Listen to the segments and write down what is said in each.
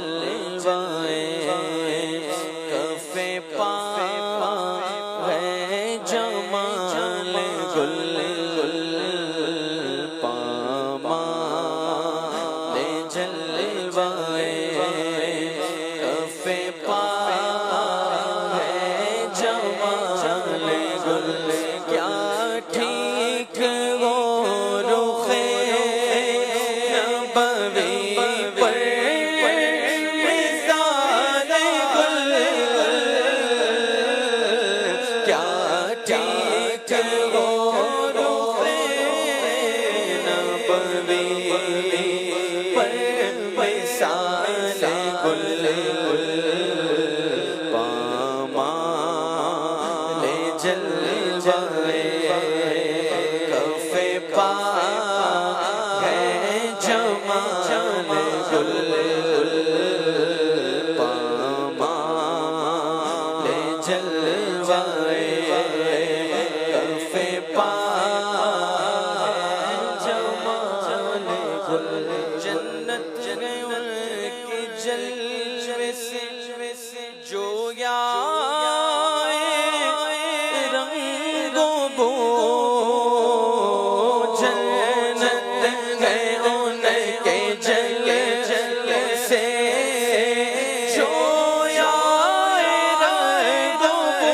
جلوائے کف پا ہے جمال گل پامال جلوائے کف پا ہے جمال گل کیا ٹھیک وہ رخ نبوی پر مثال گل کیا ٹھیک وہ رخ نبوی پر مثال گل پامال جلوائے کف پا ہے جمال گل پامال جلوائے کف پا ہے جمال گل جنت کی جلوے سے جو رنگ و بو جنت ہے ان کے جلوے سے جو رنگ و بو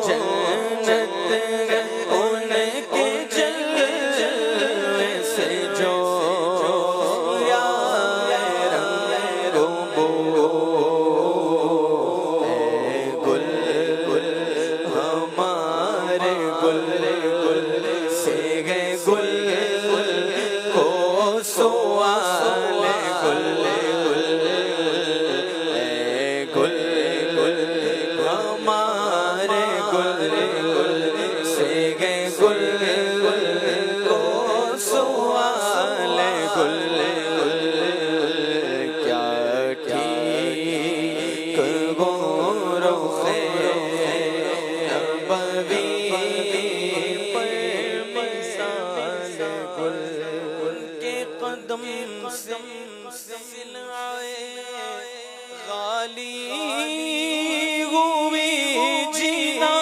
جنت ہے ان کے جلوے سے جو رنگ و بو ہمارے گل سے گئے گل کو سوال گل گل ہمارے گل سے گئے گل کو سوال گل کیا ٹھیک وہ رخ نبوی پر مثال گل ان کے قدم سے سلائے غالی ہوئی جینا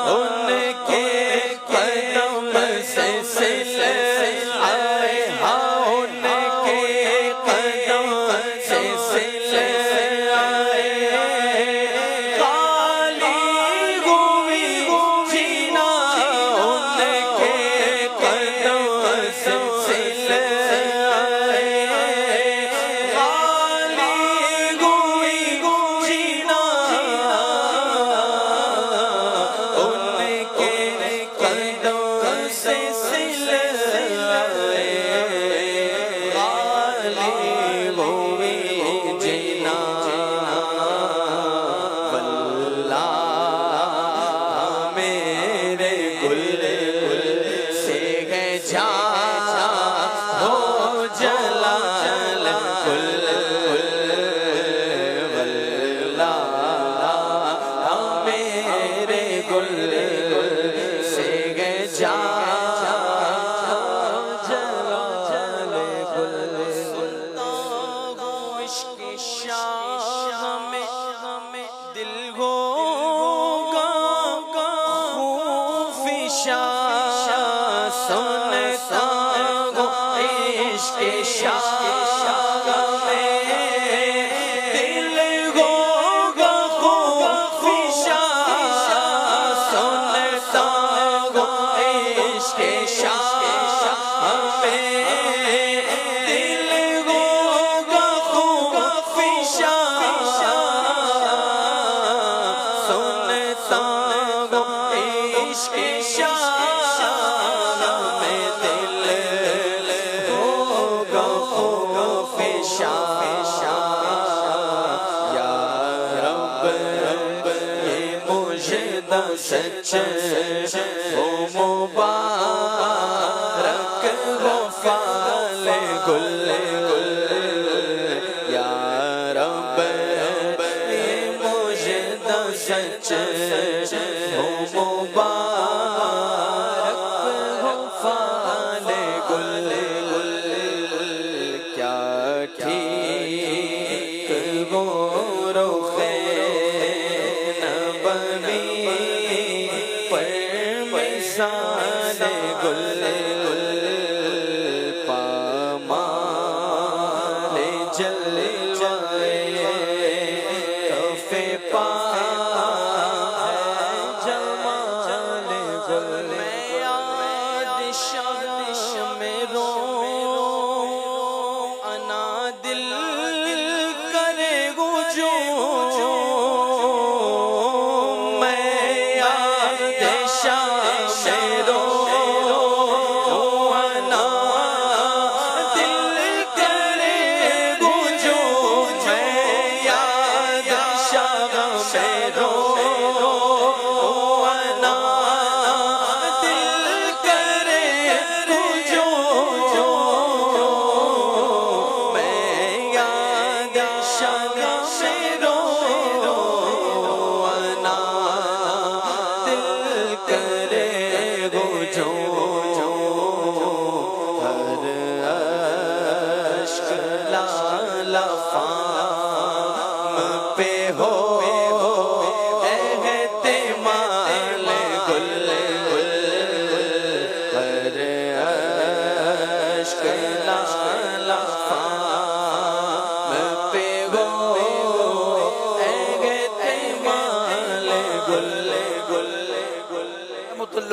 ان کے قدم سے سلائے ان کے قدم سے سلائے غالی ہوئی جینا ان کے قدم سے سلائے غالی ہوئی جینا ان کے قدم سے سلائے غالی ہوئی جینا واللہ میرے گل سے ہے جان ہو جلال گل واللہ میرے گل سے ہے جان جلال گل سلطان عشق شاہ میں دل ہوگا خوف شاہ سنتا ہوں عشق شاہ میں دل ہوگا خوف شاہ سنتا ہوں عشق شاہ میں دل ہوگا خوف شاہ سنتا ہوں عشق شاہ میں دل ہوگا خوف شاہ یا رب یہ مجدہ سچ ہو مبارک ہو فال گل یا رب یہ مجدہ سچ ہو مبارک ہو فال گل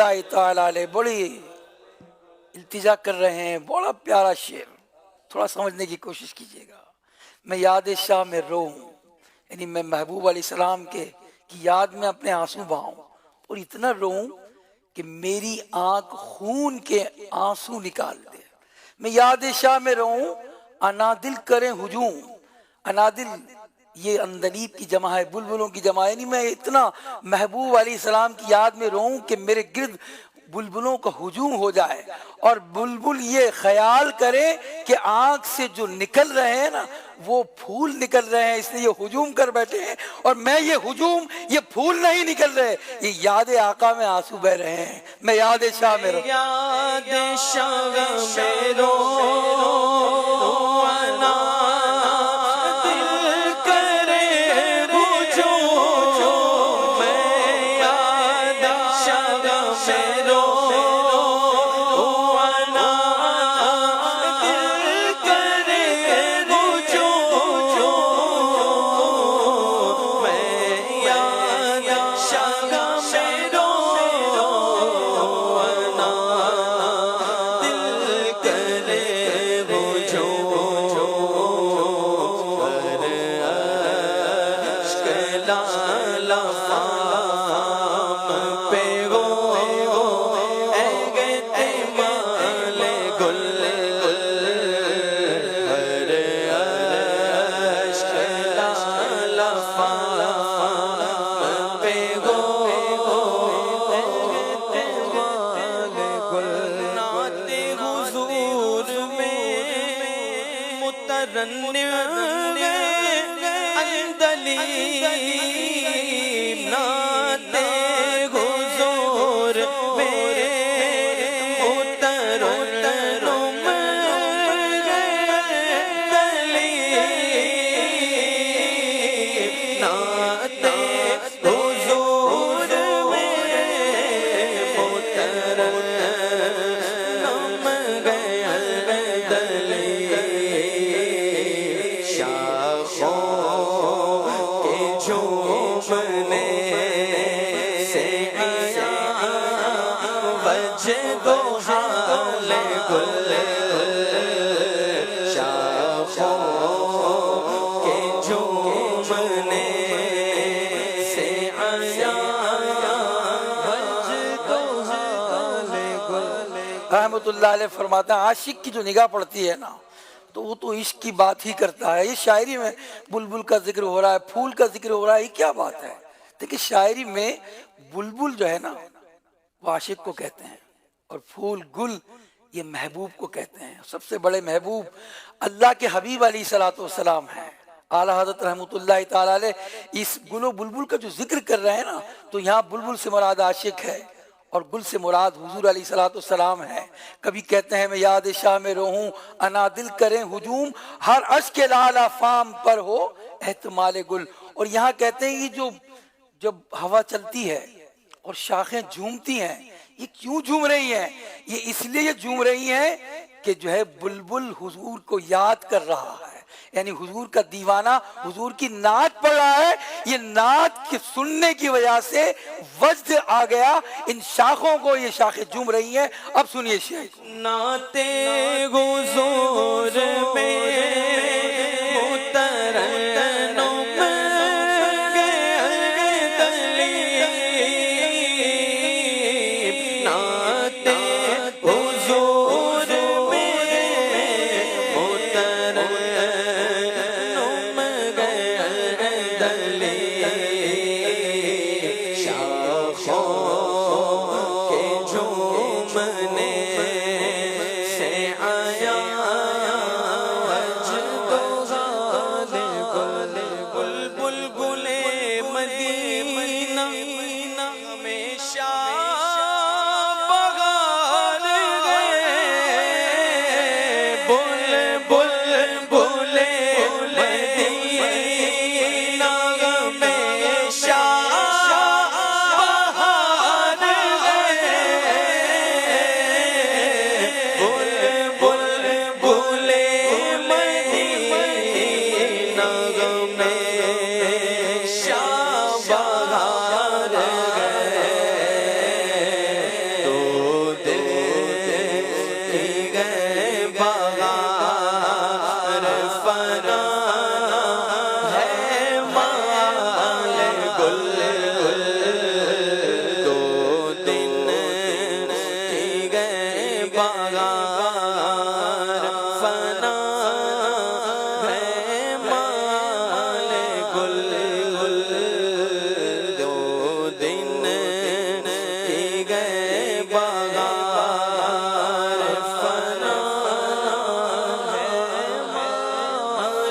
اللہ تعالی علیہ بڑی التجا کر رہے ہیں، بڑا پیارا شعر، تھوڑا سمجھنے کی کوشش کیجیے گا۔ میں یاد شاہ میں روؤں، یعنی میں محبوب علیہ السلام کی یاد میں اپنے آنسو بہاؤں اور اتنا روؤں کہ میری آنکھ خون کے آنسو نکال دے۔ میں یاد شاہ میں روؤں، انادل کریں ہجوم، انادل یہ اندلیب کی جمع ہے، بلبلوں کی جمع ہے، یعنی میں اتنا محبوب علیہ السلام کی یاد میں روؤں کہ میرے گرد بلبلوں کا ہجوم ہو جائے، اور بلبل یہ خیال کرے کہ آنکھ سے جو نکل رہے ہیں نا وہ پھول نکل رہے ہیں، اس لیے یہ ہجوم کر بیٹھے ہیں، اور میں یہ ہجوم، یہ پھول نہیں نکل رہے، یہ یاد آقا میں آنسو بہ رہے ہیں۔ میں یاد شاہ میں رو، یاد شاہ میں رو انا دل کرے ہجوم، میں یاد شاہ میں رو انا دل کرے ہجوم، میں یاد شاہ میں رو رحمت اللہ علیہ فرماتا ہے عاشق کی جو نگاہ پڑتی ہے نا تو وہ تو عشق کی بات ہی کرتا ہے۔ یہ شاعری میں بلبل کا ذکر ہو رہا ہے، پھول کا ذکر ہو رہا ہے، یہ کیا بات ہے؟ دیکھیں شاعری میں بلبل جو ہے نا وہ عاشق کو کہتے ہیں، اور پھول گل یہ محبوب کو کہتے ہیں۔ سب سے بڑے محبوب اللہ کے حبیب علیہ الصلوۃ والسلام ہیں۔ اعلیٰ حضرت رحمت اللہ تعالی علیہ اس گل و بلبل کا جو ذکر کر رہے ہیں نا تو یہاں بلبل سے مراد عاشق ہے اور گل سے مراد حضور علیہ الصلوۃ والسلام ہے۔ کبھی کہتے ہیں میں یاد شاہ میں روحوں، انا دل کریں ہجوم، ہر اشک لالا فام پر ہو احتمال گل۔ اور یہاں کہتے ہیں یہ جب ہوا چلتی ہے اور شاخیں جھومتی ہیں، یہ کیوں جھوم رہی ہیں؟ یہ اس لیے یہ جھوم رہی ہیں کہ جو ہے بلبل حضور کو یاد کر رہا ہے، یعنی حضور کا دیوانہ حضور کی نعت پڑھ رہا ہے۔ یہ نعت کے سننے کی وجہ سے وجد آ گیا ان شاخوں کو، یہ شاخیں جھوم رہی ہیں۔ اب سنیے شعر کو۔ نعت حضور میں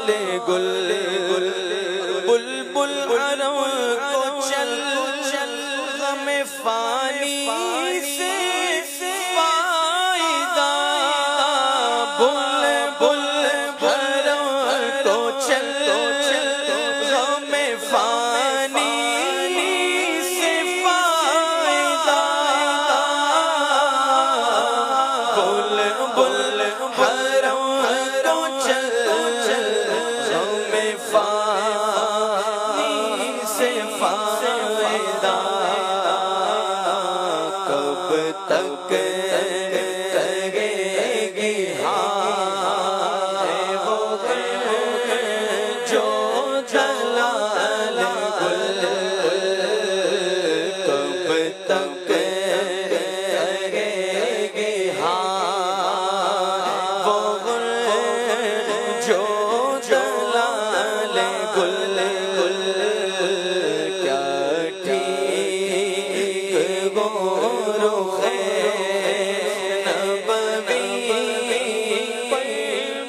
گل بلبل حرم کو چل غم فانی سے فائدہ بلبل حرم کو چل غم فانی سے فائدہ بلبل حرم کو چل غم فانی سے فائدہ کب تک کہے گی ہائے وہ جو جلال گل کب تک کہے گی ہائے وہ جو جلال گل کیا ٹھیک گورخ نبوی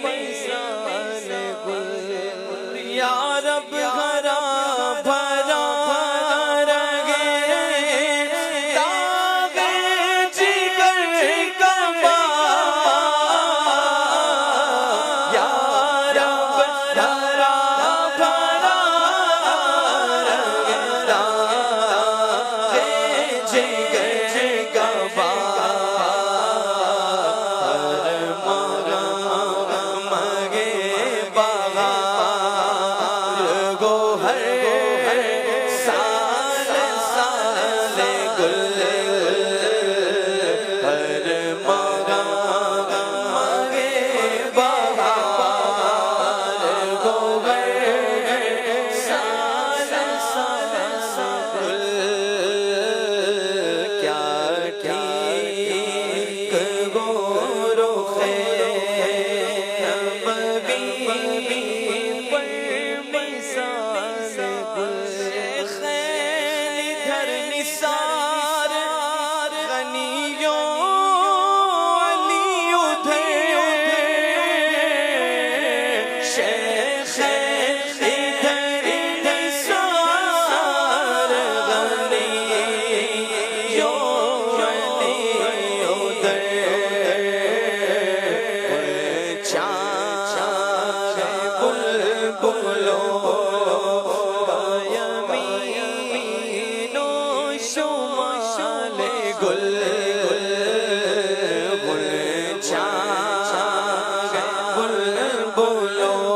مثال گل یا رب ہرا بھرا رگے داغ جگر کا یا رب ہرا بھرا رگے داغ جگر کا مگے بہار گوہر سال سال گل ہر مگے بہار گوہر سال سال گل کیا ٹھیک گورخ نبوی مثال گل خیل ادھر نثار غنیوں علی ادھر شیخ ادھر نثار غنیوں علی ادھر چاند بلبلوں یمین و شمال گل چاند بلبلوں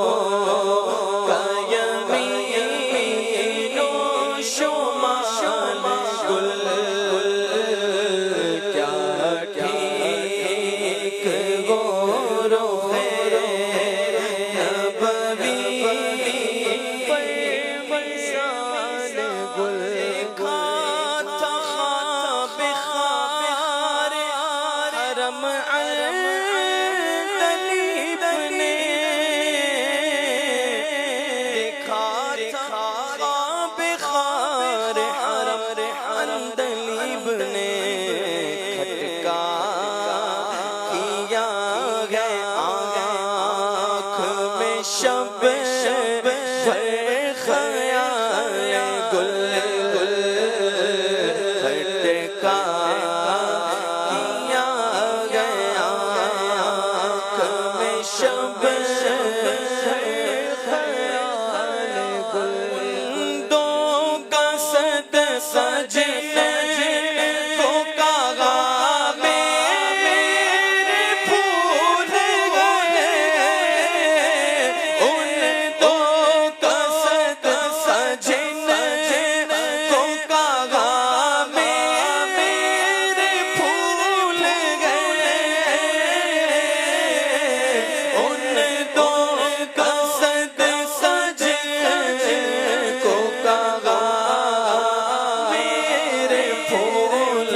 یمین و شمال گل کیا ٹھیک گورخ نبوی مثال گل کھاتا خواب خار حرم عندلیب نے کھاتا خواب خار حرم عندلیب نے کھٹکا کیا ہے آنکھ میں شب خیال گل کھٹکا کیا گیا آنکھ میں شب خیال گل دو کا صد سجنے کو کہا میرے پھول گئے ان دو کا صد سجنے کو کہا میرے پھول گئے ان دو کا صد سجنے کو کہا میرے پھول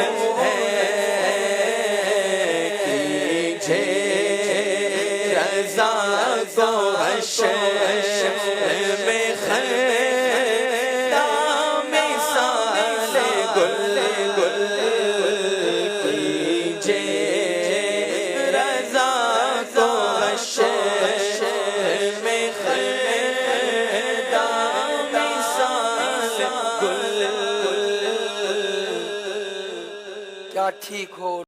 کیجھے رضا کو حشر میں خیام مثال گل کیجھے رضا کو حشر میں خیام ٹھیک ہو